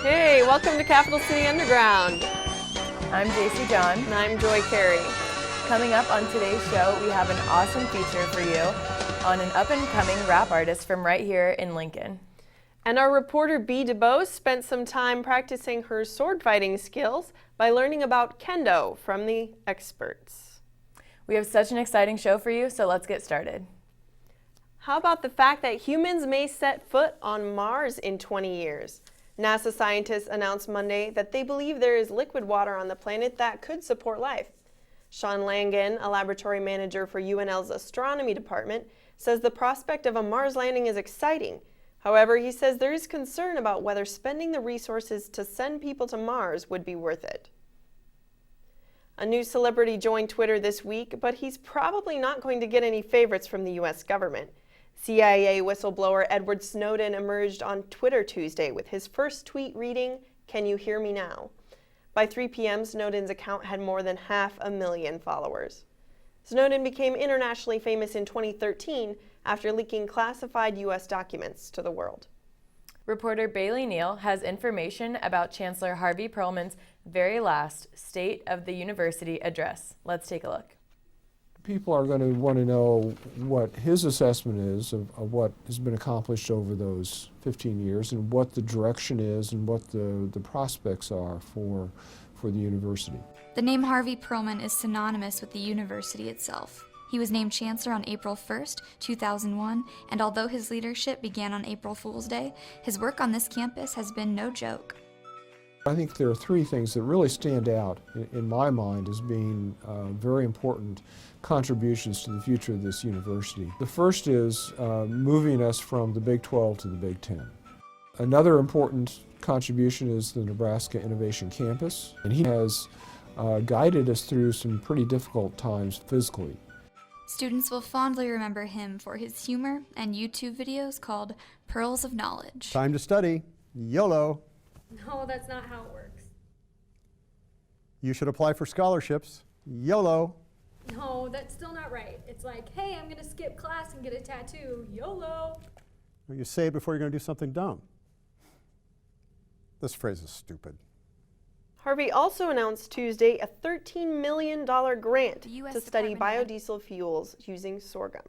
Hey, welcome to Capital City Underground. I'm JC John. And I'm Joy Carey. Coming up on today's show, we have an awesome feature for you on an up-and-coming rap artist from right here in Lincoln. And our reporter Bee DeBose spent some time practicing her sword fighting skills by learning about Kendo from the experts. We have such an exciting show for you, so let's get started. How about the fact that humans may set foot on Mars in 20 years? NASA scientists announced Monday that they believe there is liquid water on the planet that could support life. Sean Langan, a laboratory manager for UNL's astronomy department, says the prospect of a Mars landing is exciting. However, he says there is concern about whether spending the resources to send people to Mars would be worth it. A new celebrity joined Twitter this week, but he's probably not going to get any favorites from the U.S. government. CIA whistleblower Edward Snowden emerged on Twitter Tuesday with his first tweet reading, "Can you hear me now?" By 3 p.m., Snowden's account had more than 500,000 followers. Snowden became internationally famous in 2013 after leaking classified U.S. documents to the world. Reporter Bailey Neal has information about Chancellor Harvey Perlman's very last State of the University address. Let's take a look. People are going to want to know what his assessment is of what has been accomplished over those 15 years and what the direction is and what the prospects are for the university. The name Harvey Perlman is synonymous with the university itself. He was named Chancellor on April 1st, 2001, and although his leadership began on April Fool's Day, his work on this campus has been no joke. I think there are three things that really stand out in my mind as being very important contributions to the future of this university. The first is moving us from the Big 12 to the Big 10. Another important contribution is the Nebraska Innovation Campus, and he has guided us through some pretty difficult times physically. Students will fondly remember him for his humor and YouTube videos called Pearls of Knowledge. Time to study. YOLO. No, that's not how it works. You should apply for scholarships. YOLO. No, that's still not right. It's like, hey, I'm going to skip class and get a tattoo. YOLO. Well, you say it before you're going to do something dumb. This phrase is stupid. Harvey also announced Tuesday a $13 million grant to study biodiesel fuels using sorghum.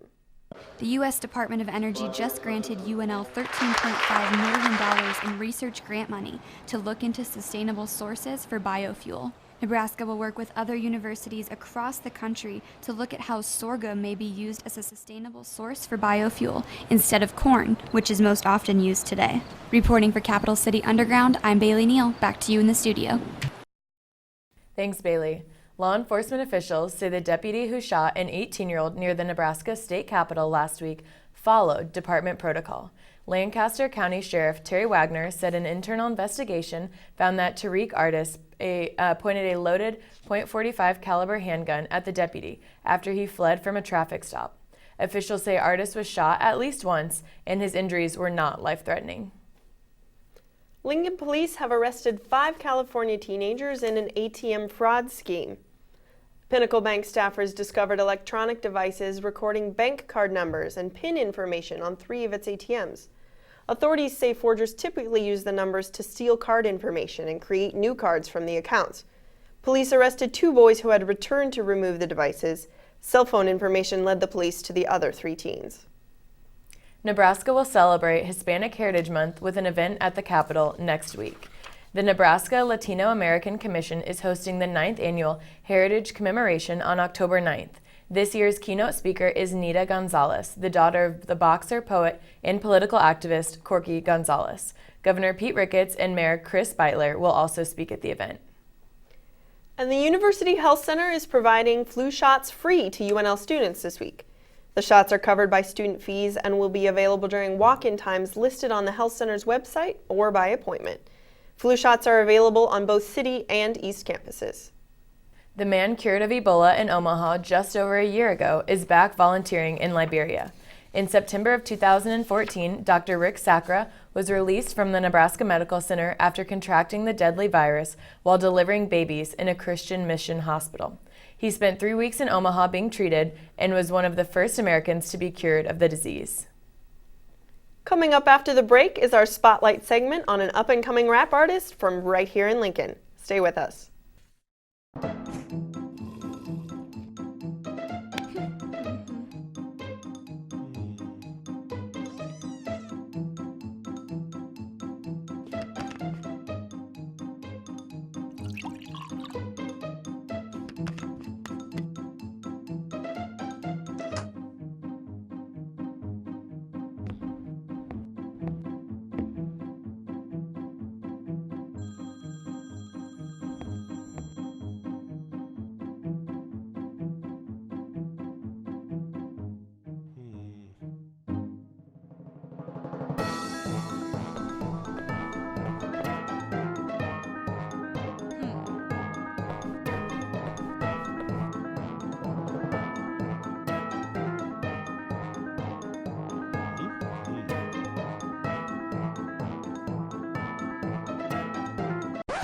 The U.S. Department of Energy just granted UNL $13.5 million in research grant money to look into sustainable sources for biofuel. Nebraska will work with other universities across the country to look at how sorghum may be used as a sustainable source for biofuel instead of corn, which is most often used today. Reporting for Capital City Underground, I'm Bailey Neal. Back to you in the studio. Thanks, Bailey. Law enforcement officials say the deputy who shot an 18-year-old near the Nebraska state capitol last week followed department protocol. Lancaster County Sheriff Terry Wagner said an internal investigation found that Tariq Artis pointed a loaded .45 caliber handgun at the deputy after he fled from a traffic stop. Officials say Artis was shot at least once and his injuries were not life-threatening. Lincoln police have arrested 5 California teenagers in an ATM fraud scheme. Pinnacle Bank staffers discovered electronic devices recording bank card numbers and PIN information on 3 of its ATMs. Authorities say forgers typically use the numbers to steal card information and create new cards from the accounts. Police arrested 2 boys who had returned to remove the devices. Cell phone information led the police to the other 3 teens. Nebraska will celebrate Hispanic Heritage Month with an event at the Capitol next week. The Nebraska Latino American Commission is hosting the 9th annual Heritage Commemoration on October 9th. This year's keynote speaker is Nita Gonzalez, the daughter of the boxer, poet, and political activist Corky Gonzalez. Governor Pete Ricketts and Mayor Chris Beitler will also speak at the event. And the University Health Center is providing flu shots free to UNL students this week. The shots are covered by student fees and will be available during walk-in times listed on the Health Center's website or by appointment. Flu shots are available on both City and East campuses. The man cured of Ebola in Omaha just over a year ago is back volunteering in Liberia. In September of 2014, Dr. Rick Sacra was released from the Nebraska Medical Center after contracting the deadly virus while delivering babies in a Christian mission hospital. He spent 3 weeks in Omaha being treated and was one of the first Americans to be cured of the disease. Coming up after the break is our spotlight segment on an up-and-coming rap artist from right here in Lincoln. Stay with us.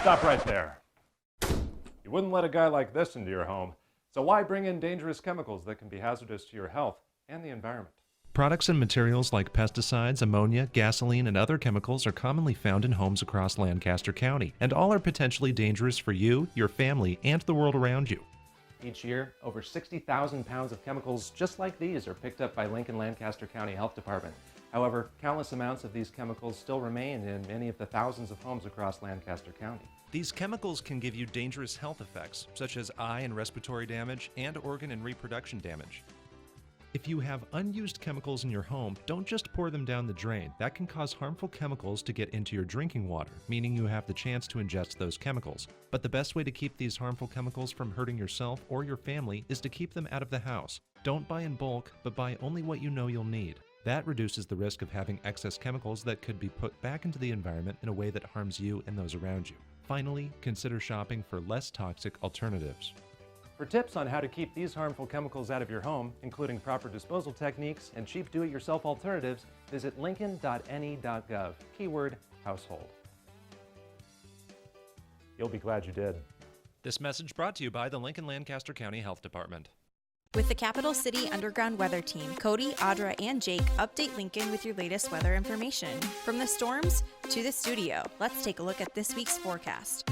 Stop right there. You wouldn't let a guy like this into your home, so why bring in dangerous chemicals that can be hazardous to your health and the environment? Products and materials like pesticides, ammonia, gasoline, and other chemicals are commonly found in homes across Lancaster County, and all are potentially dangerous for you, your family, and the world around you. Each year, over 60,000 pounds of chemicals just like these are picked up by Lincoln Lancaster County Health Department. However, countless amounts of these chemicals still remain in many of the thousands of homes across Lancaster County. These chemicals can give you dangerous health effects, such as eye and respiratory damage and organ and reproduction damage. If you have unused chemicals in your home, don't just pour them down the drain. That can cause harmful chemicals to get into your drinking water, meaning you have the chance to ingest those chemicals. But the best way to keep these harmful chemicals from hurting yourself or your family is to keep them out of the house. Don't buy in bulk, but buy only what you know you'll need. That reduces the risk of having excess chemicals that could be put back into the environment in a way that harms you and those around you. Finally, consider shopping for less toxic alternatives. For tips on how to keep these harmful chemicals out of your home, including proper disposal techniques and cheap do-it-yourself alternatives, visit lincoln.ne.gov, keyword household. You'll be glad you did. This message brought to you by the Lincoln Lancaster County Health Department. With the Capital City Underground Weather Team, Cody, Audra, and Jake update Lincoln with your latest weather information. From the storms to the studio, let's take a look at this week's forecast.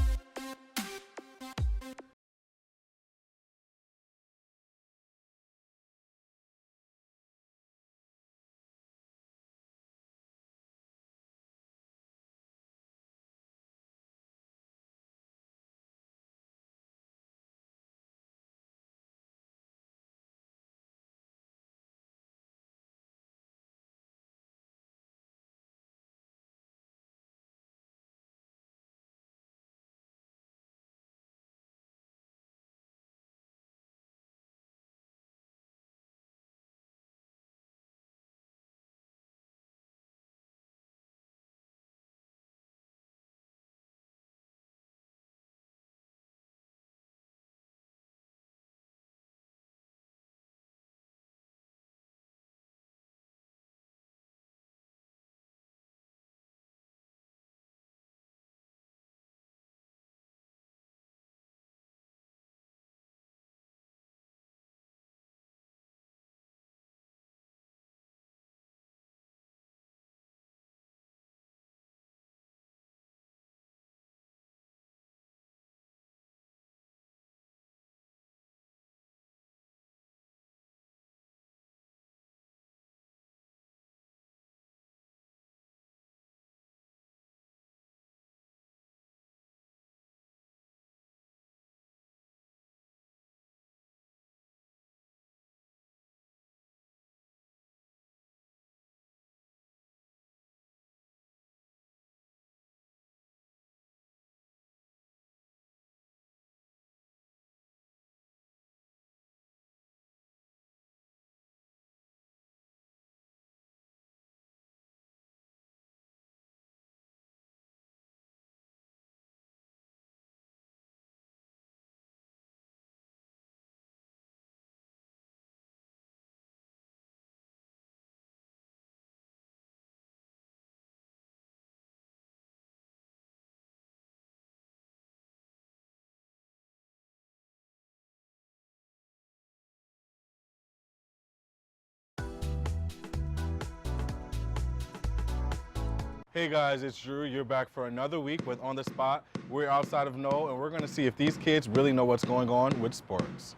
Hey guys, it's Drew. You're back for another week with On the Spot. We're outside of Knoll, and we're going to see if these kids really know what's going on with sports.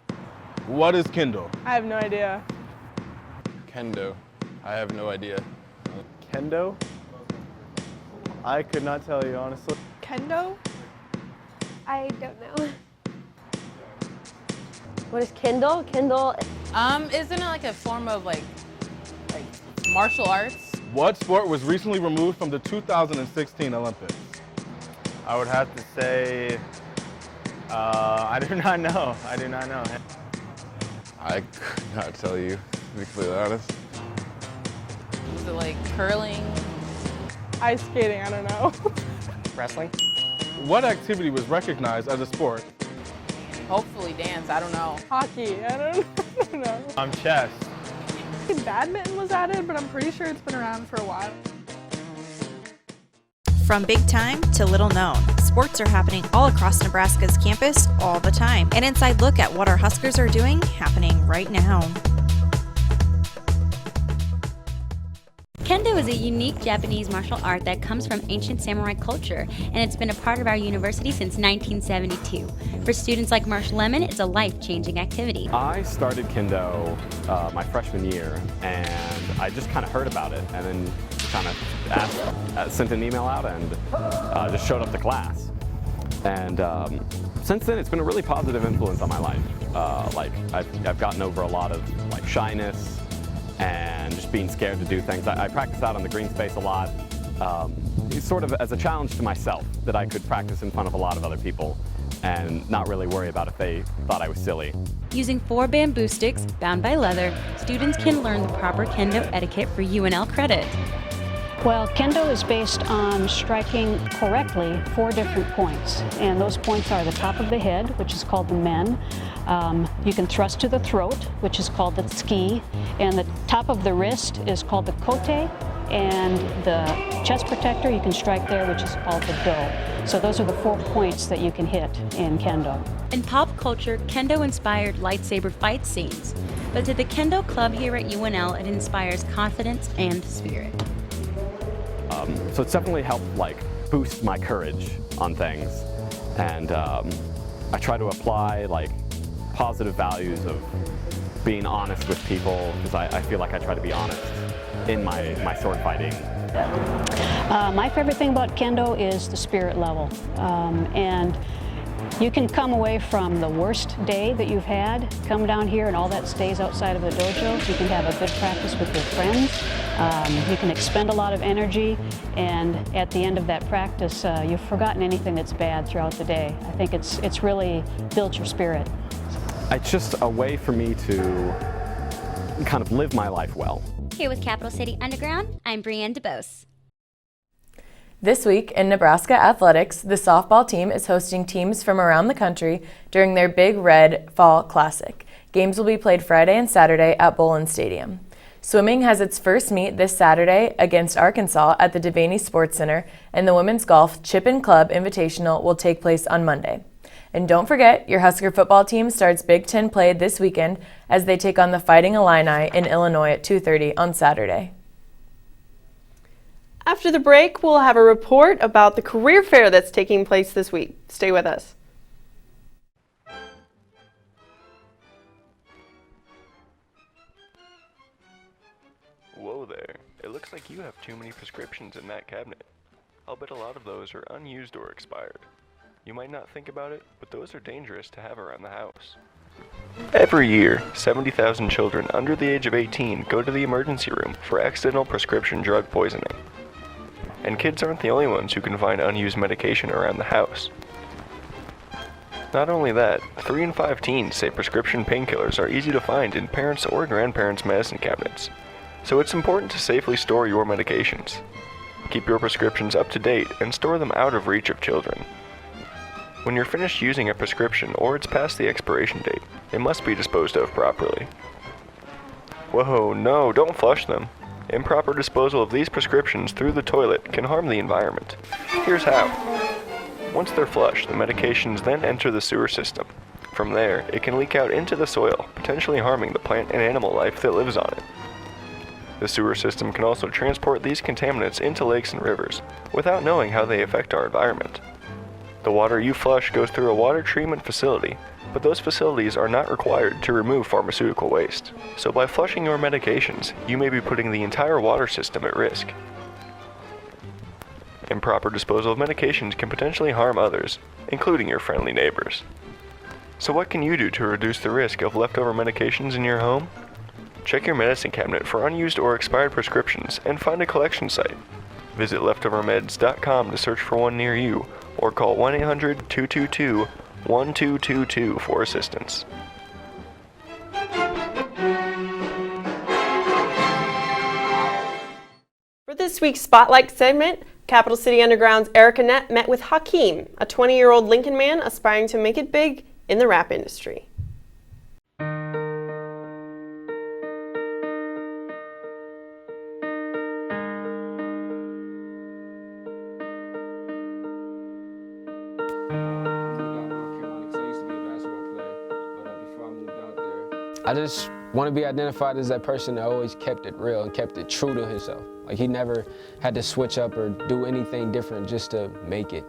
What is Kendo? I have no idea. Kendo. I have no idea. Kendo? I could not tell you, honestly. Kendo? I don't know. What is Kendo? Kendo. Isn't it like a form of like martial arts? What sport was recently removed from the 2016 Olympics? I would have to say, I do not know. I do not know. I could not tell you, to be completely honest. Is it like curling? Ice skating, I don't know. Wrestling. What activity was recognized as a sport? Hopefully dance, I don't know. Hockey, I don't know. Chess. Badminton was added, but I'm pretty sure it's been around for a while. From big time to little known, sports are happening all across Nebraska's campus all the time. An inside look at what our Huskers are doing happening right now. Kendo is a unique Japanese martial art that comes from ancient samurai culture, and it's been a part of our university since 1972. For students like Marsh Lemon, it's a life-changing activity. I started Kendo my freshman year, and I just kind of heard about it, and then kind of sent an email out and just showed up to class. And since then, it's been a really positive influence on my life. I've gotten over a lot of shyness and just being scared to do things. I practice out on the green space a lot, sort of as a challenge to myself, that I could practice in front of a lot of other people and not really worry about if they thought I was silly. Using 4 bamboo sticks bound by leather, students can learn the proper Kendo etiquette for UNL credit. Well, Kendo is based on striking correctly 4 different points, and those points are the top of the head, which is called the men. You can thrust to the throat, which is called the tsuki, and the top of the wrist is called the kote, and the chest protector you can strike there, which is called the do. So those are the 4 points that you can hit in Kendo. In pop culture, Kendo inspired lightsaber fight scenes, but to the Kendo club here at UNL, it inspires confidence and spirit. So it's definitely helped boost my courage on things, and I try to apply positive values of being honest with people, because I feel like I try to be honest in my sword fighting. My favorite thing about Kendo is the spirit level, and you can come away from the worst day that you've had, come down here and all that stays outside of the dojo. You can have a good practice with your friends. You can expend a lot of energy, and at the end of that practice, you've forgotten anything that's bad throughout the day. I think it's really built your spirit. It's just a way for me to kind of live my life well. Here with Capital City Underground, I'm Brianne DeBose. This week in Nebraska athletics, the softball team is hosting teams from around the country during their Big Red Fall Classic. Games will be played Friday and Saturday at Bolin Stadium. Swimming has its first meet this Saturday against Arkansas at the Devaney Sports Center, and the women's golf Chip and Club Invitational will take place on Monday. And don't forget, your Husker football team starts Big Ten play this weekend as they take on the Fighting Illini in Illinois at 2:30 on Saturday. After the break, we'll have a report about the career fair that's taking place this week. Stay with us. Whoa there, it looks like you have too many prescriptions in that cabinet. I'll bet a lot of those are unused or expired. You might not think about it, but those are dangerous to have around the house. Every year, 70,000 children under the age of 18 go to the emergency room for accidental prescription drug poisoning. And kids aren't the only ones who can find unused medication around the house. Not only that, 3 in 5 teens say prescription painkillers are easy to find in parents' or grandparents' medicine cabinets. So it's important to safely store your medications. Keep your prescriptions up to date and store them out of reach of children. When you're finished using a prescription or it's past the expiration date, it must be disposed of properly. Whoa, no, don't flush them. Improper disposal of these prescriptions through the toilet can harm the environment. Here's how. Once they're flushed, the medications then enter the sewer system. From there, it can leak out into the soil, potentially harming the plant and animal life that lives on it. The sewer system can also transport these contaminants into lakes and rivers without knowing how they affect our environment. The water you flush goes through a water treatment facility, but those facilities are not required to remove pharmaceutical waste. So by flushing your medications, you may be putting the entire water system at risk. Improper disposal of medications can potentially harm others, including your friendly neighbors. So what can you do to reduce the risk of leftover medications in your home? Check your medicine cabinet for unused or expired prescriptions and find a collection site. Visit leftovermeds.com to search for one near you, or call 1-800-222-1222 for assistance. For this week's Spotlight segment, Capital City Underground's Erica Nett met with Hakeem, a 20-year-old Lincoln man aspiring to make it big in the rap industry. I just want to be identified as that person that always kept it real and kept it true to himself. Like he never had to switch up or do anything different just to make it.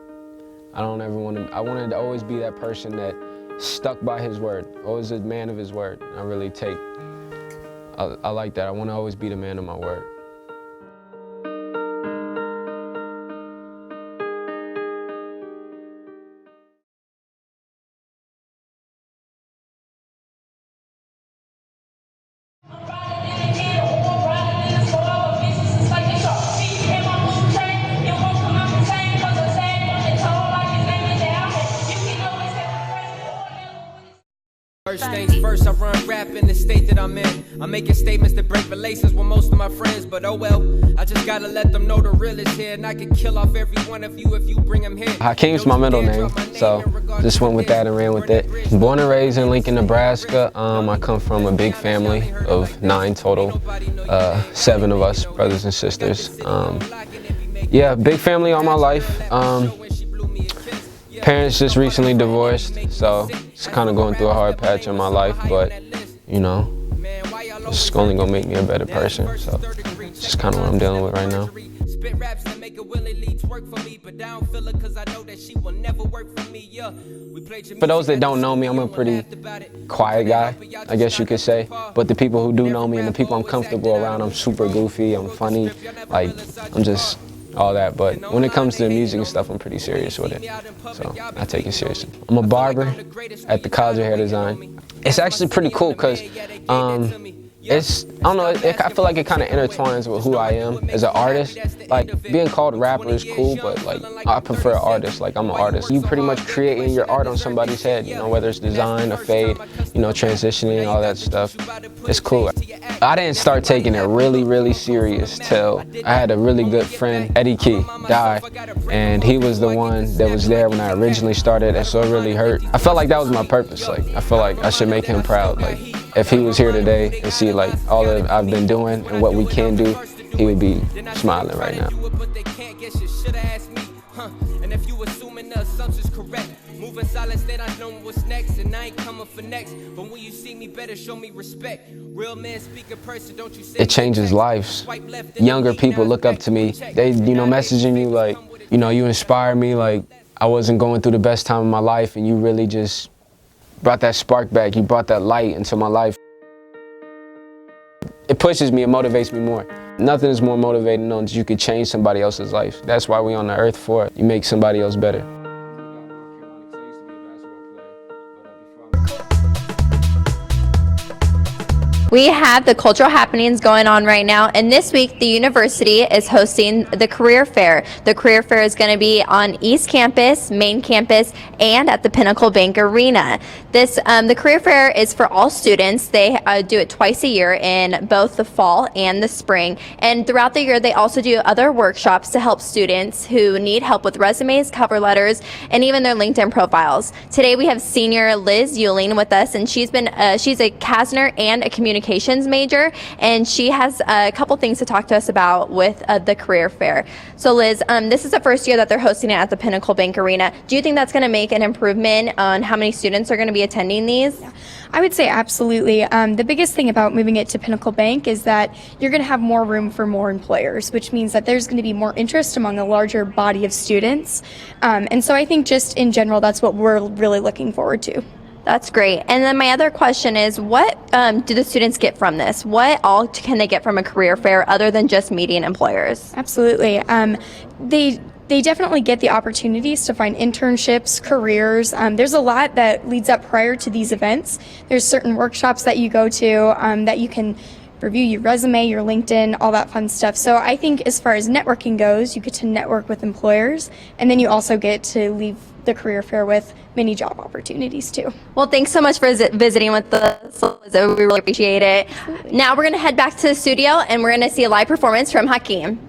I wanted to always be that person that stuck by his word, always a man of his word. I like that. I want to always be the man of my word. First things first, I run rap in the state that I'm in. I'm making statements that break relations with most of my friends, but oh well, I just gotta let them know the real is here, and I can kill off every one of you if you bring them here. Hakeem's my middle name, so just went with that and ran with it. Born and raised in Lincoln, Nebraska. I come from a big family of 9 total, 7 of us, brothers and sisters. Yeah, big family all my life. Parents just recently divorced, so it's kind of going through a hard patch in my life, but you know, it's only gonna make me a better person, so it's just kind of what I'm dealing with right now. For those that don't know me, I'm a pretty quiet guy, I guess you could say, but the people who do know me and the people I'm comfortable around, I'm super goofy, I'm funny, like I'm just all that, but when it comes to the music and stuff, I'm pretty serious with it, so I take it seriously. I'm a barber at the College of Hair Design. It's actually pretty cool because I don't know, I feel like it kind of intertwines with who I am as an artist. Like, being called a rapper is cool, but like, I prefer artist, like I'm an artist. You pretty much creating your art on somebody's head, you know, whether it's design or fade, you know, transitioning, all that stuff. It's cool. I didn't start taking it really serious till I had a really good friend, Eddie Key, die, and he was the one that was there when I originally started, and so it really hurt. I felt like that was my purpose. Like, I feel like I should make him proud. Like, if he was here today and see like all that I've been doing and what we can do, he would be smiling right now. And if you assuming the assumption's correct, moving silence, then I know what's next, and I ain't coming for next. But when you see me, better show me respect. Real man speak in person, don't you say it changes lives. Younger people look up to me. They, you know, messaging you like, you know, you inspire me. Like, I wasn't going through the best time of my life, and you really just brought that spark back. You brought that light into my life. It pushes me, it motivates me more. Nothing is more motivating knowing that you could change somebody else's life. That's why we're on the earth for it. You make somebody else better. We have the cultural happenings going on right now, and this week the university is hosting the Career Fair. The Career Fair is going to be on East Campus, Main Campus, and at the Pinnacle Bank Arena. The Career Fair is for all students. They do it twice a year in both the fall and the spring, and throughout the year they also do other workshops to help students who need help with resumes, cover letters, and even their LinkedIn profiles. Today we have senior Liz Euling with us, and she's a Kasner and a communication communications major, and she has a couple things to talk to us about with the career fair. So Liz, this is the first year that they're hosting it at the Pinnacle Bank Arena. Do you think that's going to make an improvement on how many students are going to be attending these? Yeah. I would say absolutely. The biggest thing about moving it to Pinnacle Bank is that you're going to have more room for more employers, which means that there's going to be more interest among a larger body of students. And so I think just in general, that's what we're really looking forward to. That's great. And then my other question is, what do the students get from this? What all can they get from a career fair other than just meeting employers? Absolutely. They definitely get the opportunities to find internships, careers. There's a lot that leads up prior to these events. There's certain workshops that you go to that you can review your resume, your LinkedIn, all that fun stuff. So I think as far as networking goes, you get to network with employers, and then you also get to leave the career fair with many job opportunities too. Well, thanks so much for visiting with us. We really appreciate it. Absolutely. Now we're going to head back to the studio, and we're going to see a live performance from Hakeem.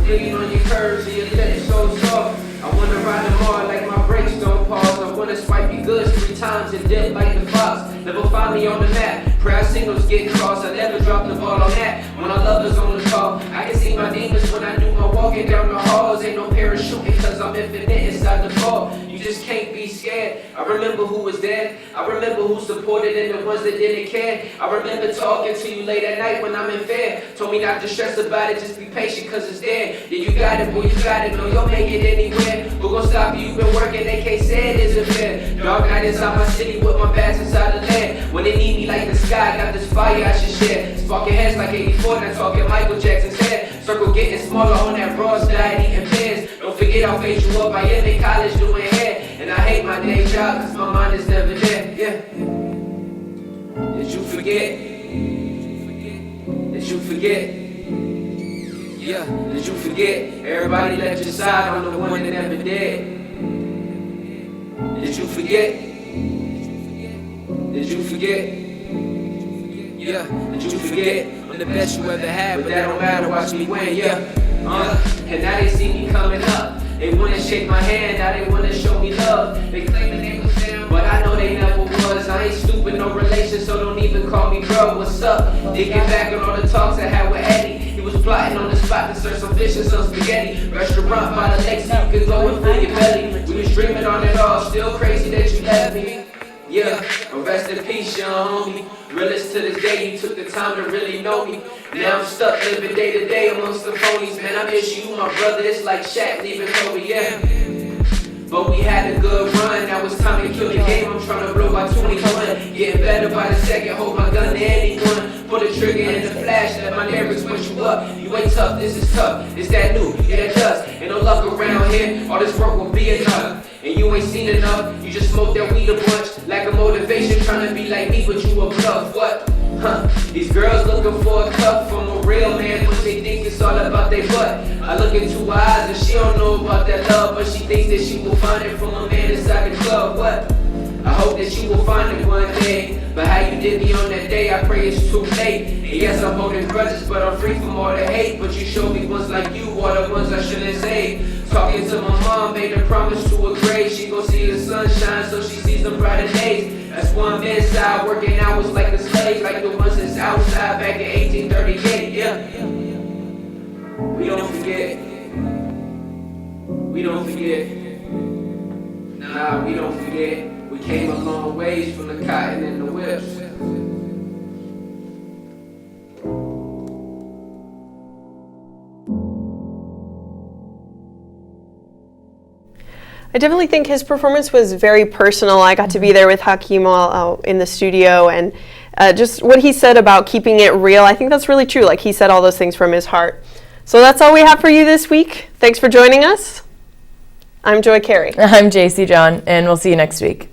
Digging on your curves and your legs so soft. I wanna ride them hard like my brakes don't pause. I wanna swipe your goods 3 times and dip like the fox. Never find me on the map. Proud singles get crossed. I never drop the ball on that. When I love is on the call, I can see my demons when I do my walking down the halls. Ain't no parachuting cause I'm infinite inside the ball. You just can't be scared. I remember who was there. I remember who supported and the ones that didn't care. I remember talking to you late at night when I'm in fair. Told me not to stress about it, just be patient cause it's there. Yeah, you got it, boy, you got it. No, you'll make it anywhere. Who gon' stop you? You've been working, they can't say it isn't fair. Dark night inside my city with my bats inside the land. When they need me like the sky, got this fire I should share. Sparking heads like 84, not talking Michael Jackson's head. Circle getting smaller on that raw diet, eating pears. Don't forget I'll fade you up. I am in college doing hair. And I hate my day job cause my mind is never there. Yeah. Did you forget? Did you forget? Yeah, did you forget? Everybody left your side, I'm the one that never did. Did you forget? Did you forget? Yeah, did you forget? I'm the best you ever had, but that don't matter, watch me win, yeah. And now they see me coming up. They wanna shake my hand, now they wanna show me love. They claiming they was down, but I know they never was. I ain't stupid, no relation, so don't even call me bro. What's up? Digging back on all the talks I had with Eddie. He was plotting on the spot to serve some fish and some spaghetti. Restaurant by the lake so you could go and fill your belly. We was dreaming on it all, still crazy that you left me. Yeah, rest in peace, young homie. Realest to this day, you took the time to really know me. Now I'm stuck living day to day amongst the phonies. Man, I miss you, my brother. It's like Shaq leaving Kobe, yeah. But we had a good run, now it's time to kill the game. I'm trying to blow by 21. Getting better by the second, hold my gun to anyone. Pull the trigger in the flash, let my lyrics wet you up. You ain't tough, this is tough. Is that new? Yeah, that does. Ain't no luck around here, all this work will be enough. And you ain't seen enough, you just smoked that weed a bunch. Lack of motivation, trying to be like me, but you a bluff. What? Huh? These girls looking for a cup from a real man, but they think it's all about their butt. I look into her eyes and she don't know about that love, but she thinks that she will find it from a man inside the club. What? I hope that you will find it one day. But how you did me on that day, I pray it's too late. And yes, I'm holding grudges, but I'm free from all the hate. But you showed me ones like you, all the ones I shouldn't say. Talking to my mom, made a promise to a grave. She gon' see the sunshine, so she sees them brighter days. That's why I'm inside, working hours like a slave, like the ones that's outside back in 1838. Yeah. We don't forget. We don't forget. Nah, we don't forget. We came a long ways from the cotton and the whips. I definitely think his performance was very personal. I got to be there with Hakeem in the studio, and just what he said about keeping it real, I think that's really true. Like, he said all those things from his heart. So that's all we have for you this week. Thanks for joining us. I'm Joy Carey. I'm JC John, and we'll see you next week.